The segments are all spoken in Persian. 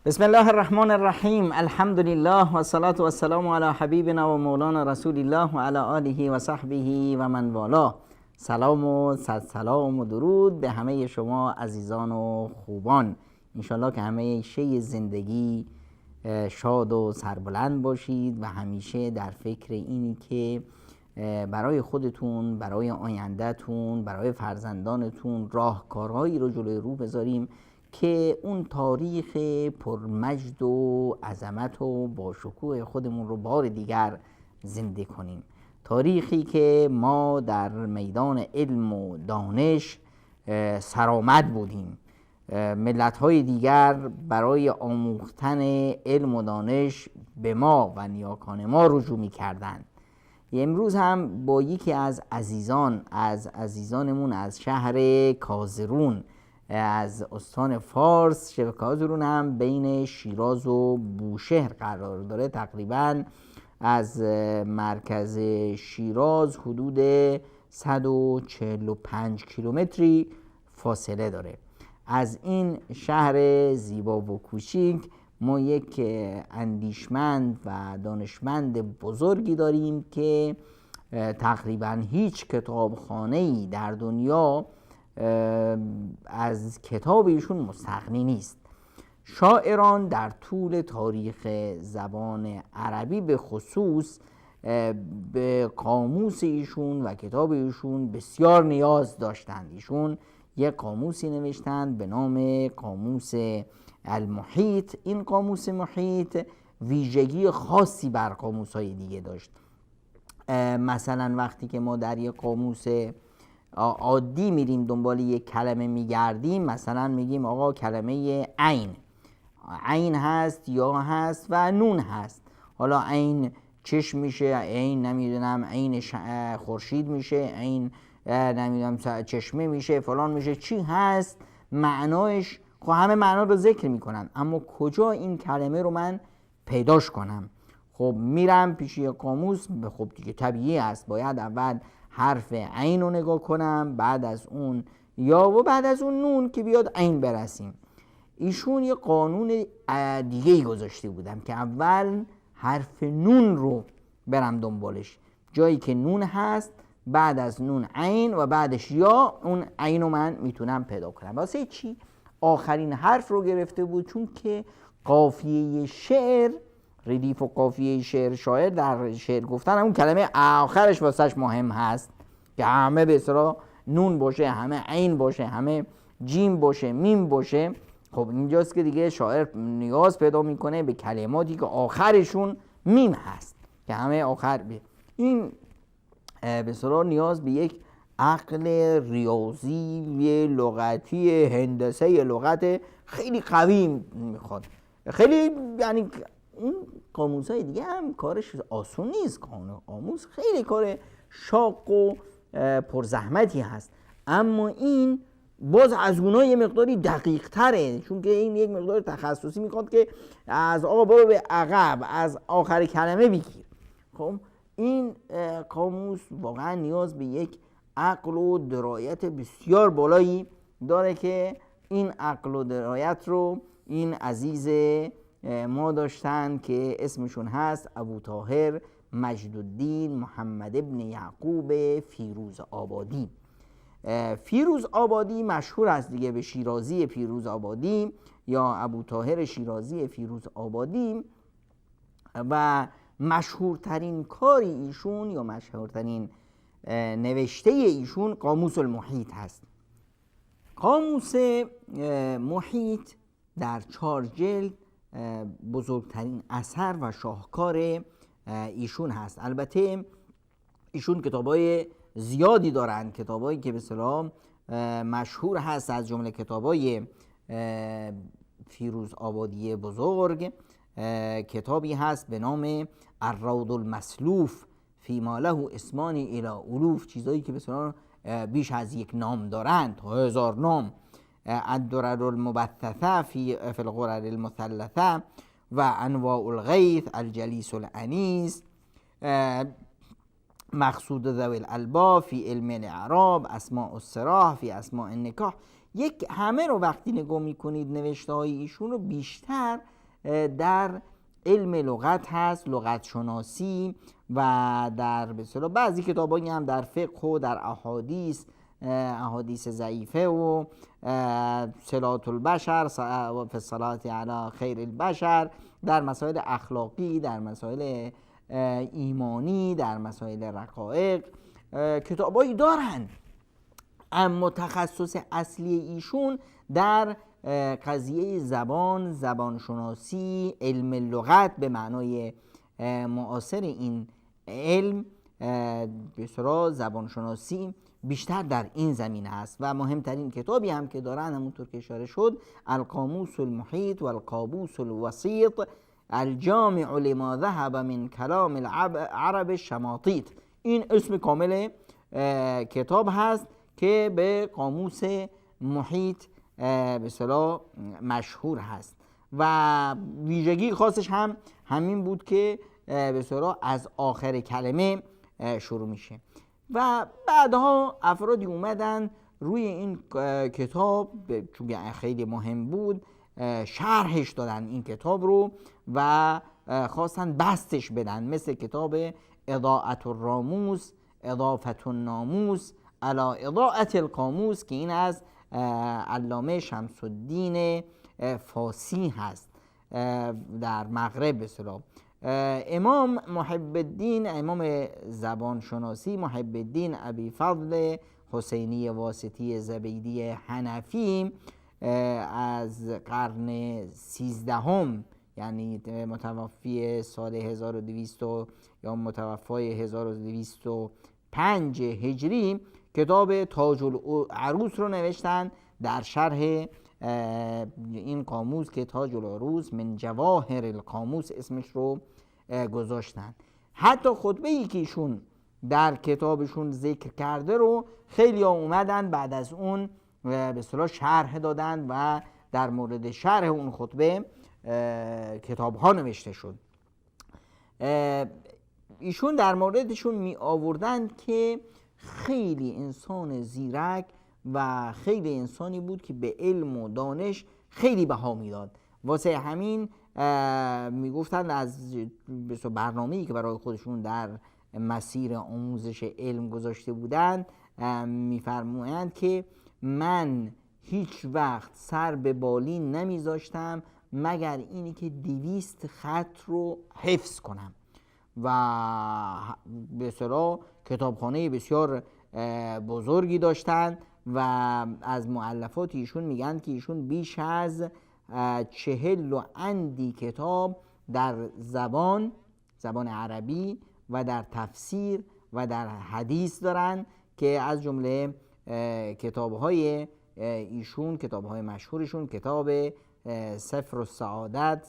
بسم الله الرحمن الرحیم. الحمد لله و الصلاة و السلام علی حبیبنا و مولانا رسول الله و علی آله و صحبه و من والاه. سلام و صد سلام و درود به همه شما عزیزان و خوبان. انشالله که همه شی زندگی شاد و سربلند باشید و همیشه در فکر اینی که برای خودتون، برای آیندهتون، برای فرزندانتون راهکارهایی رو جلوی رو بذاریم که اون تاریخ پرمجد و عظمت و با شکوه خودمون رو بار دیگر زنده کنیم. تاریخی که ما در میدان علم و دانش سرآمد بودیم. ملت‌های دیگر برای آموختن علم و دانش به ما و نیاکان ما رجوع می‌کردند. امروز هم با یکی از عزیزانمون از شهر کازرون، از استان فارس، شهر کازرون هم بین شیراز و بوشهر قرار داره. تقریباً از مرکز شیراز حدود 145 کیلومتری فاصله داره. از این شهر زیبا و کوچیک ما یک اندیشمند و دانشمند بزرگی داریم که تقریباً هیچ کتابخانه‌ای در دنیا از کتاب ایشون مستغنی نیست. شاعران در طول تاریخ زبان عربی به خصوص به قاموس ایشون و کتاب ایشون بسیار نیاز داشتند. ایشون یک قاموسی نوشتند به نام قاموس المحیط. این قاموس محیط ویژگی خاصی بر قاموس‌های دیگه داشت. مثلا وقتی که ما در یک قاموس عادی میریم دنبال یک کلمه میگردیم، مثلا میگیم آقا کلمه عین هست، یا هست و نون هست. حالا عین چشم میشه، عین نمیدونم عین خورشید میشه، عین نمیدونم چشمه میشه، فلان میشه. چی هست معنایش؟ خب همه معنا رو ذکر میکنن، اما کجا این کلمه رو من پیداش کنم؟ خب میرم پیش یک قاموس. خب دیگه طبیعی است، باید اول حرف عین رو نگاه کنم، بعد از اون یا و بعد از اون نون که بیاد عین برسیم. ایشون یه قانون دیگه ای گذاشته بودم که اول حرف نون رو برم دنبالش. جایی که نون هست بعد از نون عین و بعدش یا، اون عین رو من میتونم پیدا کنم. واسه چی؟ آخرین حرف رو گرفته بود، چون که قافیه شعر، ردیف و قافیه شاعر در شعر گفتن اون کلمه آخرش واسهش مهم هست که همه به اصطلاح نون باشه، همه عین باشه، همه جیم باشه، میم باشه. خب اینجاست که دیگه شاعر نیاز پیدا میکنه به کلماتی که آخرشون میم هست که همه آخر این به اصطلاح نیاز به یک عقل ریاضی لغتی، هندسه لغت خیلی قوی میخواد. خیلی یعنی اون قاموس‌های دیگه هم کارش آسون نیست. قاموس خیلی کار شاق و پرزحمتی هست، اما این باز از اونها یه مقداری دقیق تره، چون که این یک مقدار تخصصی میخواد که از آقا برو به عقب، از آخر کلمه بگیر. خب این قاموس واقعا نیاز به یک عقل و درایت بسیار بالایی داره که این عقل و درایت رو این عزیز ما داشتن که اسمشون هست ابوطاهر مجدالدین محمد ابن یعقوب فیروز آبادی. فیروز آبادی مشهور است دیگه به شیرازی فیروز آبادی یا ابوطاهر شیرازی فیروز آبادی. و مشهورترین کاری ایشون یا مشهورترین نوشته ایشون قاموس المحیط هست. قاموس محیط در 4 جلد بزرگترین اثر و شاهکار ایشون هست. البته ایشون کتابای زیادی دارن، کتابایی که به اصطلاح مشهور هست، از جمله کتابای فیروز آبادی بزرگ. کتابی هست به نام الروض المسلوف فیما له اسمان الی الوف، چیزایی که به اصطلاح بیش از یک نام دارند، 1000 نام. الدرر المبثثه فی الغرر المثلثه و انواع الغیث الجلیس الانیس. مقصود ذوی الالباب فی علم الاعراب، اسماء الصراح فی اسماء النکاح. یک همه رو وقتی نگاه میکنید نوشته های ایشون رو بیشتر در علم لغت هست، لغت شناسی، و در بسیار بعضی کتابایی هم در فقه و در احادیث ضعیفه و صلاة البشر و فی الصلاة علی خیر البشر، در مسائل اخلاقی، در مسائل ایمانی، در مسائل رقایق کتابایی دارن. اما تخصص اصلی ایشون در قضیه زبان، زبانشناسی، علم لغت به معنای معاصر این علم، بسیار زبانشناسی بیشتر در این زمینه است. و مهمترین کتابی هم که دارن همونطور که اشاره شد القاموس المحیط و القابوس الوسیط الجامع لما ذهب من کلام العرب الشماطیط. این اسم کامل کتاب هست که به قاموس محیط به اصطلاح مشهور هست و ویژگی خاصش هم همین بود که به اصطلاح از آخر کلمه شروع میشه. و بعدها افرادی اومدن روی این کتاب چون خیلی مهم بود شرحش دادن این کتاب رو و خواستن بستش بدن، مثل کتاب اضاءة الراموس، اضافة الناموس علی اضاءة القاموس که این از علامه شمس الدین فاسی هست در مغرب. به اصطلاح امام محب الدین، امام زبان شناسی محب الدین ابی فضل حسینی واسطی زبیدی حنفی از قرن 13 یعنی متوفی سال 1200 یا متوفای 1205 هجری کتاب تاج العروس رو نوشتن در شرح این قاموس که تاج العروس من جواهر القاموس اسمش رو گذاشتن. حتی خطبه ای که ایشون در کتابشون ذکر کرده رو خیلی ها اومدن بعد از اون به اصطلاح شرح دادن و در مورد شرح اون خطبه کتاب ها نوشته شد. ایشون در موردشون می آوردن که خیلی انسان زیرک و خیلی انسانی بود که به علم و دانش خیلی بها میداد. واسه همین میگفتن از برنامه‌ای که برای خودشون در مسیر آموزش علم گذاشته بودند میفرمایند که من هیچ وقت سر به بالین نمیذاشتم مگر اینی که 200 خط رو حفظ کنم و به اصطلاح کتابخانه بسیار بزرگی داشتن و از مؤلفات ایشون میگن که ایشون بیش از 40 و اندی کتاب در زبان عربی و در تفسیر و در حدیث دارن که از جمله کتاب‌های ایشون، کتاب‌های مشهورشون کتاب سفر السعادت،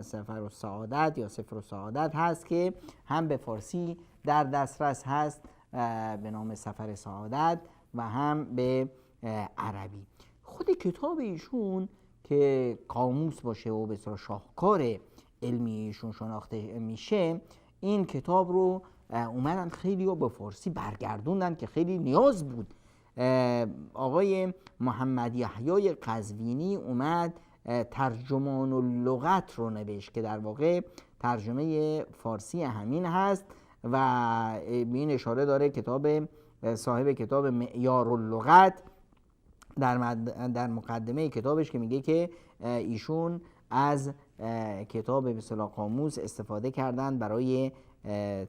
سفر السعادت یا سفر السعادت هست که هم به فارسی در دسترس هست به نام سفر سعادت و هم به عربی. خود کتاب ایشون که قاموس باشه و به صورت شاهکار علمی ایشون شناخته میشه، این کتاب رو اومدن خیلی ها به فارسی برگردوندن که خیلی نیاز بود. آقای محمد یحیی قزوینی اومد ترجمان اللغت رو نوشت که در واقع ترجمه فارسی همین هست و این اشاره داره کتاب صاحب کتاب معیار اللغت در مقدمه کتابش که میگه که ایشون از کتاب به اصطلاح قاموس استفاده کردن برای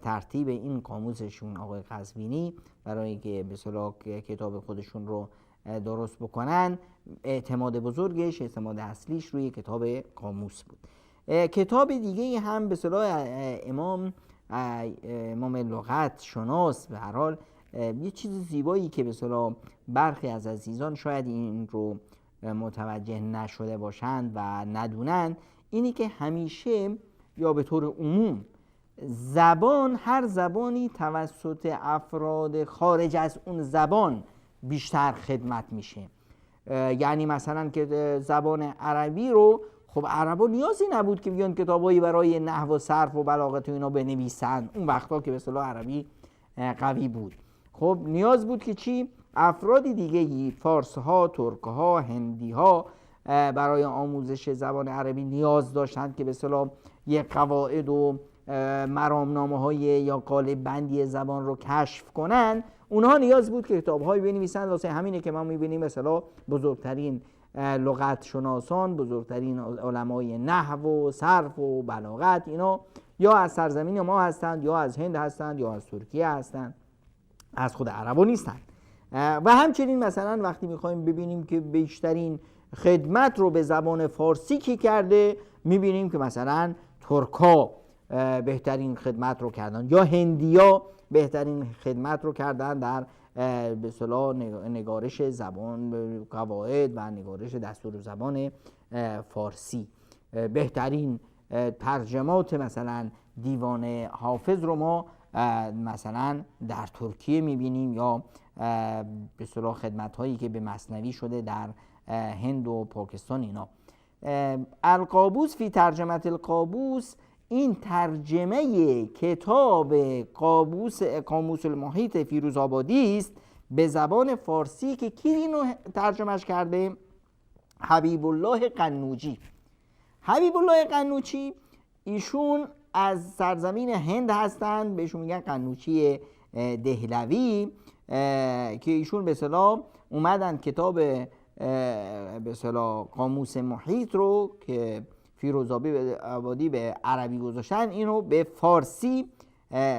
ترتیب این قاموسشون آقای قزوینی برای که به اصطلاح کتاب خودشون رو درست بکنن. اعتماد بزرگش، اعتماد اصلیش روی کتاب قاموس بود. کتاب دیگه هم به اصطلاح امام لغت شناس به هر حال یه چیز زیبایی که به اصطلاح برخی از عزیزان شاید این رو متوجه نشده باشند و ندونن، اینی که همیشه یا به طور عموم زبان، هر زبانی توسط افراد خارج از اون زبان بیشتر خدمت میشه. یعنی مثلا که زبان عربی رو خب عربا نیازی نبود که بیان کتابایی برای نحو و صرف و بلاغت و اینا بنویسن اون وقتا که به اصطلاح عربی قوی بود. خب نیاز بود که چی؟ افرادی دیگه، فارس ها، ترک ها، هندی ها برای آموزش زبان عربی نیاز داشتند که به اصطلاح یک قواعد و مرامنامه های یا قالب بندی زبان رو کشف کنن. اونها نیاز بود که کتاب های بنویسن. واسه همینه که ما میبینیم مثلا بزرگترین لغت شناسان، بزرگترین علمای نحو و صرف و بلاغت، اینا یا از سرزمین ما هستند، یا از هند هستند، یا از ترکیه هستند، از خود عربا نیستند. و همچنین مثلا وقتی میخوایم ببینیم که بیشترین خدمت رو به زبان فارسی کی کرده، میبینیم که مثلا ترکا بهترین خدمت رو کردن، یا هندیا بهترین خدمت رو کردن در به اصطلاح نگارش زبان، قواعد و نگارش دستور زبان فارسی. بهترین ترجمات مثلا دیوان حافظ رو ما مثلا در ترکیه میبینیم، یا به اصطلاح خدمت هایی که به مثنوی شده در هند و پاکستان. اینا القابوس فی ترجمه القابوس، این ترجمه کتاب قاموس المحیط فیروزآبادی است به زبان فارسی که کی اینو ترجمهش کرده؟ حبیب الله قنوجی. حبیب الله قنوجی ایشون از سرزمین هند هستند، بهشون میگن قنوچی دهلوی، که ایشون به اصطلاح اومدن کتاب به اصطلاح قاموس محیط رو که فیروزآبادی به عربی گذاشتن، اینو به فارسی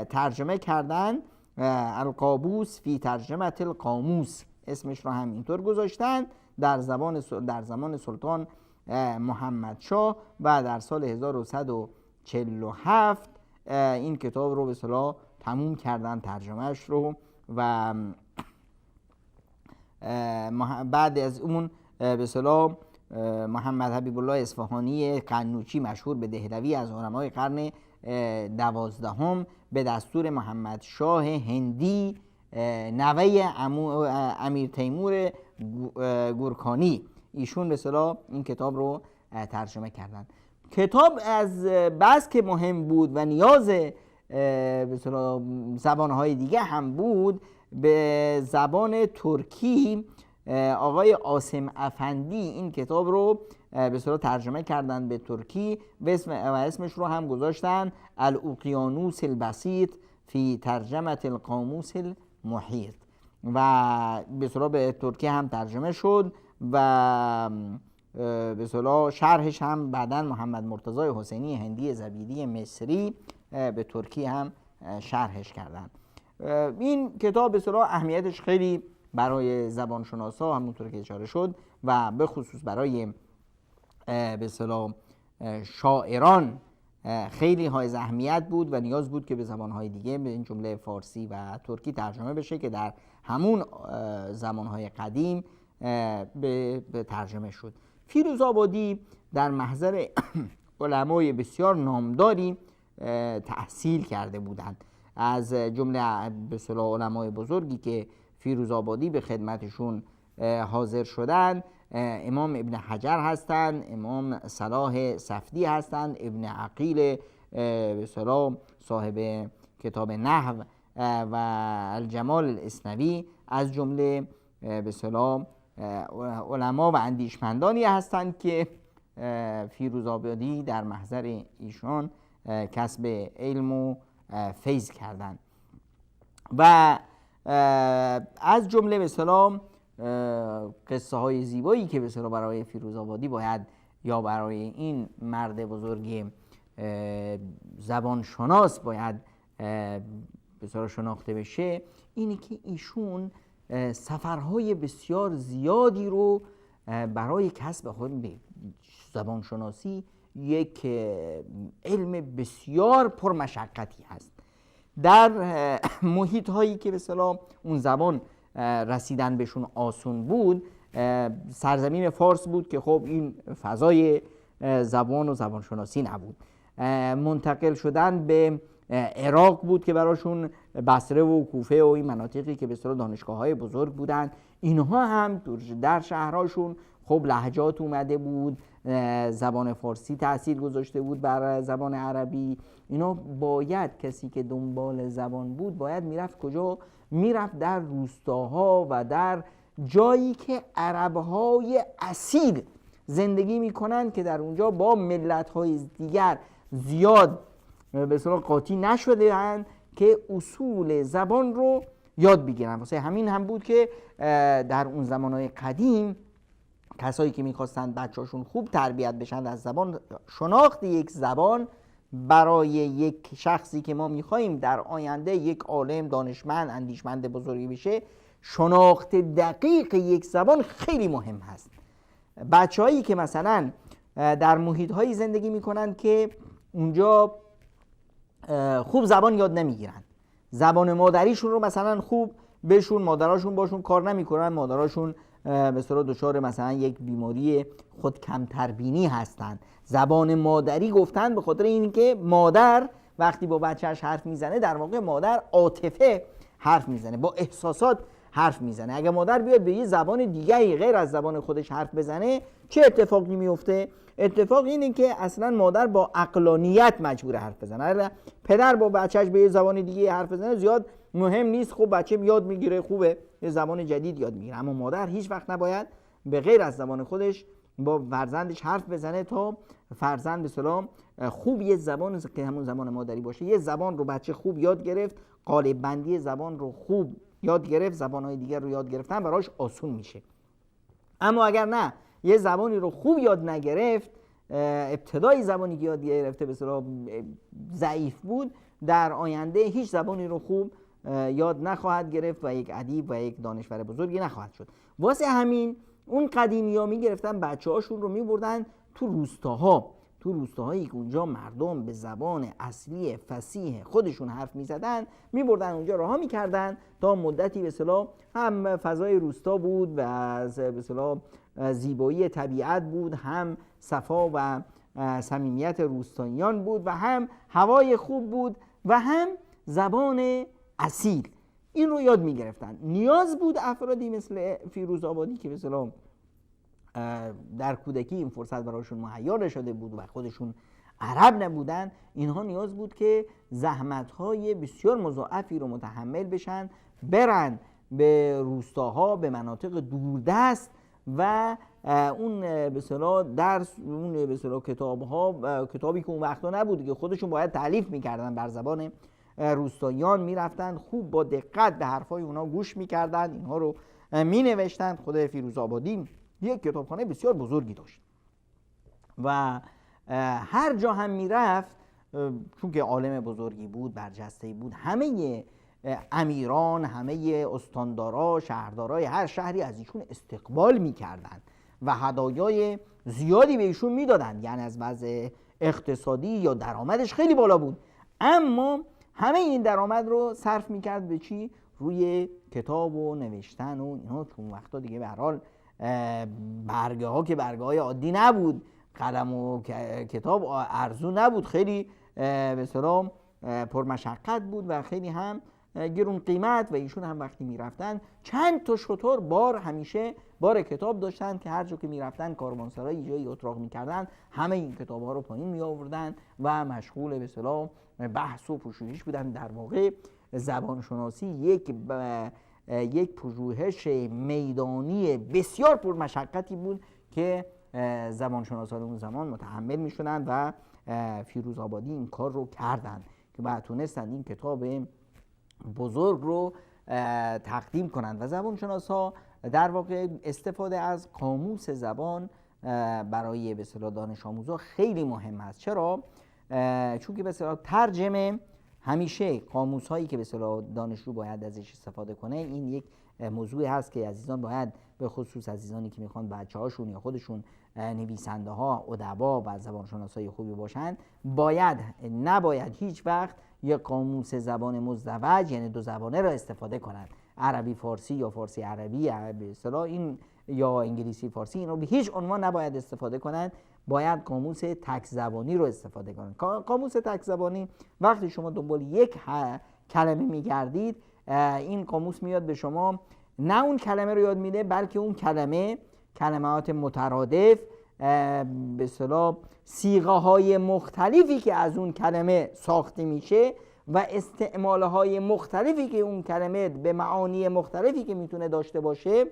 ترجمه کردن. القابوس فی ترجمه القاموس اسمش رو هم اینطور گذاشتن در زمان سلطان محمد شاه، و در سال 1147 این کتاب رو به اصطلاح تموم کردن ترجمهش رو. و بعد از اون به اصطلاح محمد حبیب الله اصفهانی قنوچی مشهور به دهلوی از علمای قرن 12 به دستور محمد شاه هندی نوه امیر تیمور گورکانی، ایشون به اصطلاح این کتاب رو ترجمه کردن. کتاب از بس که مهم بود و نیاز به اصطلاح زبانهای دیگه هم بود، به زبان ترکی آقای عاصم افندی این کتاب رو به اصطلاح ترجمه کردن به ترکی و اسمش رو هم گذاشتن الاقیانوس البسیط فی ترجمه القاموس المحیط، و به اصطلاح به ترکی هم ترجمه شد و به اصطلاح شرحش هم بعداً محمد مرتضی حسینی هندی زبیدی مصری به ترکی هم شرحش کردن. این کتاب به اصطلاح اهمیتش خیلی برای زبانشناسا همونطور که اشاره شد و به خصوص برای به اصطلاح شاعران خیلی حائز اهمیت بود و نیاز بود که به زبانهای دیگه به این جمله فارسی و ترکی ترجمه بشه که در همون زمانهای قدیم به ترجمه شد. فیروزآبادی در محضر علمای بسیار نامداری تحصیل کرده بودند، از جمله به اصطلاح علمای بزرگی که فیروزآبادی به خدمتشون حاضر شدند امام ابن حجر هستند، امام صلاح صفدی هستند، ابن عقیل به اصطلاح صاحب کتاب نحو و الجمال الاسنوی، از جمله به اصطلاح علما و اندیشمندانی هستند که فیروزآبادی در محضر ایشان کسب علم و فیض کردند. و از جمله به اصطلاح قصه های زیبایی که به اصطلاح برای فیروزآبادی باید یا برای این مرد بزرگ زبان شناس باید به اصطلاح شناخته بشه، اینه که ایشون سفرهای بسیار زیادی رو برای کسب خود به زبان شناسی، یک علم بسیار پرمشقتی هست، در محیط هایی که به اصطلاح اون زبان رسیدن بهشون آسون بود، سرزمین فارس بود که خب این فضای زبان و زبان شناسی نبود، منتقل شدن به عراق بود که براشون بصره و کوفه و این مناطقی که به اصطلاح دانشگاه های بزرگ بودن، اینها هم در شهرهاشون خب لهجات اومده بود، زبان فارسی تأثیر گذاشته بود بر زبان عربی. اینا باید کسی که دنبال زبان بود باید میرفت کجا؟ میرفت در روستاها و در جایی که عربهای اصیل زندگی میکنن که در اونجا با ملت‌های دیگر زیاد به اصطلاح قاطی نشده‌اند که اصول زبان رو یاد بگیرن. واسه همین هم بود که در اون زمانهای قدیم کسایی که میخواستن بچه‌هاشون خوب تربیت بشن از زبان، شناخت یک زبان برای یک شخصی که ما میخواییم در آینده یک عالم، دانشمند، اندیشمند بزرگی بشه، شناخت دقیق یک زبان خیلی مهم هست. بچه‌هایی که مثلا در محیط‌هایی زندگی میکنن که اونجا خوب زبان یاد نمیگیرن، زبان مادریشون رو مثلا خوب بهشون مادراشون باشون کار نمیکنن، مادراشون به اصطلاح دچار مثلا یک بیماری خود کمتربینی هستن. زبان مادری گفتن به خاطر اینکه مادر وقتی با بچهش حرف میزنه در واقع مادر عاطفه حرف میزنه، با احساسات حرف میزنه. اگه مادر بیاد به یه زبان دیگری غیر از زبان خودش حرف بزنه چه اتفاقی میفته؟ اتفاق اینه که اصلا مادر با عقلانیت مجبور حرف بزنه. پدر با بچهش به یه زبان دیگه حرف بزنه زیاد مهم نیست، خب بچه یاد میگیره، خوبه، یه زبان جدید یاد میگیره. اما مادر هیچ وقت نباید به غیر از زبان خودش با فرزندش حرف بزنه تا فرزند به اصطلاح خوب یه زبان که همون زبان مادری باشه. یه زبان رو بچه خوب یاد گرفت، قالب بندی زبان رو خوب یاد گرفت، زبان‌های دیگر رو یاد گرفتن براش آسون میشه. اما اگر نه، یه زبانی رو خوب یاد نگرفت، ابتدای زبانی که یاد گرفته به اصطلاح ضعیف بود، در آینده هیچ زبانی رو خوب یاد نخواهد گرفت و یک ادیب و یک دانشور بزرگی نخواهد شد. واسه همین اون قدیمی‌ها می‌گرفتن بچه‌هاشون رو می‌بردن تو روستاهایی که اونجا مردم به زبان اصلی فصیح خودشون حرف می‌زدن، می‌بردن اونجا رها می‌کردن تا مدتی به اصطلاح هم فضای روستا بود و به اصطلاح زیبایی طبیعت بود، هم صفا و صمیمیت روستاییان بود و هم هوای خوب بود و هم زبان اصیل. این رو یاد می‌گرفتن. نیاز بود افرادی مثل فیروز آبادی که به اصطلاح در کودکی این فرصت برایشون مهیا نشده بود و خودشون عرب نبودن، اینها نیاز بود که زحمت‌های بسیار مضاعفی رو متحمل بشن، برن به روستاها، به مناطق دوردست و اون به اصطلاح درس، اون به اصطلاح کتابی که اون وقتا نبود که خودشون باید تألیف می‌کردن بر زبان روستاییان، میرفتن خوب با دقت به حرفای اونا گوش می‌کردن، اینها رو مینوشتن. خود فیروز آبادی یک کتابخانه بسیار بزرگی داشت و هر جا هم میرفت، چون که عالم بزرگی بود، برجسته‌ای بود، همه امیران، همه استاندارا، شهردارای هر شهری از ایشون استقبال میکردن و هدایای زیادی به ایشون میدادن. یعنی از وضع اقتصادی یا درآمدش خیلی بالا بود، اما همه این درآمد رو صرف میکرد به چی؟ روی کتاب و نوشتن و اینا. چون وقتا دیگه به هر حال برگه ها که برگه های عادی نبود، قلم و کتاب ارزون نبود، خیلی به اصطلاح پرمشقت بود و خیلی هم گرون قیمت. و ایشون هم وقتی میرفتن چند تا شتر همیشه بار کتاب داشتن که هر جا که میرفتن کاروانسرای جایی اتراق میکردن، همه این کتاب ها رو پایین می آوردن و مشغول به اصطلاح بحث و پژوهش بودن. در واقع زبان شناسی یک پژوهش میدانی بسیار پرمشقتی بود که زبانشناسان اون زمان متحمل میشدن و فیروز آبادی این کار رو کردن که بعد تونستن این کتاب بزرگ رو تقدیم کنند. و زبانشناسا در واقع استفاده از قاموس زبان برای به اصطلاح دانش آموزا خیلی مهم است. چرا؟ چون که به اصطلاح ترجمه همیشه قاموس هایی که به اصطلاح دانشجو باید ازش استفاده کنه، این یک موضوعی هست که عزیزان باید به خصوص عزیزانی که میخوان بچه‌هاشون یا خودشون نویسنده ها، ادبا و زبانشناسای خوبی باشن، نباید هیچ وقت یک قاموس زبان مزدوج یعنی دو زبانه را استفاده کنند. عربی فارسی یا فارسی عربی به اصطلاح این یا انگلیسی فارسی، این رو به هیچ عنوان نباید استفاده کنند. باید قاموس تک زبانی رو استفاده کنند. قاموس تک زبانی وقتی شما دنبال یک کلمه میگردید، این قاموس میاد به شما نه اون کلمه رو یاد میده، بلکه اون کلمه کلمات مترادف، به اصطلاح صیغه های مختلفی که از اون کلمه ساخته میشه و استعمال های مختلفی که اون کلمه به معانی مختلفی که میتونه داشته باشه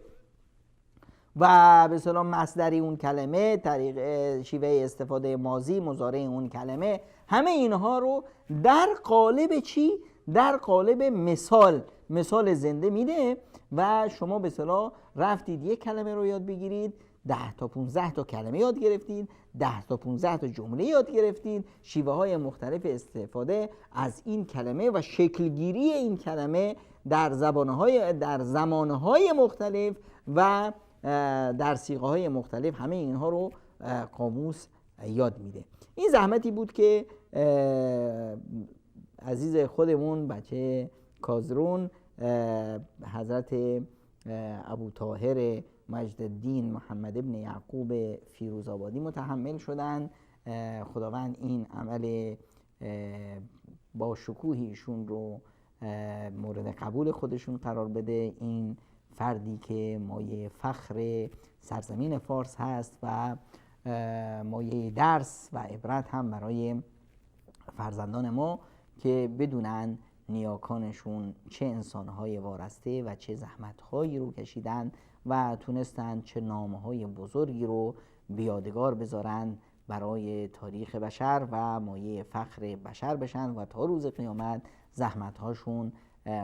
و به اصطلاح مصدری اون کلمه، طریق شیوه استفاده ماضی، مضارع اون کلمه، همه اینها رو در قالب چی؟ در قالب مثال زنده میده و شما به اصطلاح رفتید یک کلمه رو یاد بگیرید، 10 تا 15 تا کلمه یاد گرفتید، 10 تا 15 تا جمله یاد گرفتید، شیوه های مختلف استفاده از این کلمه و شکلگیری این کلمه در زمانهای مختلف و در صیغه های مختلف، همه اینها رو قاموس یاد میده. این زحمتی بود که عزیز خودمون بچه کازرون حضرت ابو طاهر مجدالدین محمد ابن یعقوب فیروزآبادی متحمل شدن. خداوند این عمل با شکوهی ایشون رو مورد قبول خودشون قرار بده. این فردی که مایه فخر سرزمین فارس هست و مایه درس و عبرت هم برای فرزندان ما که بدونن نیاکانشون چه انسانهای وارسته و چه زحمتهایی رو کشیدن و تونستن چه نامه‌های بزرگی رو بیادگار بذارن برای تاریخ بشر و مایه فخر بشر بشن و تا روز قیامت زحمت‌هاشون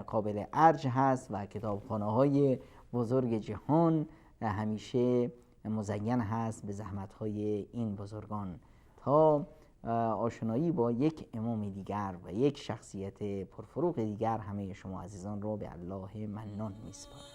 قابل ارج هست و کتابخانه‌های بزرگ جهان همیشه مزین هست به زحمت‌های این بزرگان. تا آشنایی با یک امام دیگر و یک شخصیت پرفروغ دیگر، همه شما عزیزان رو به الله منان می‌سپارم.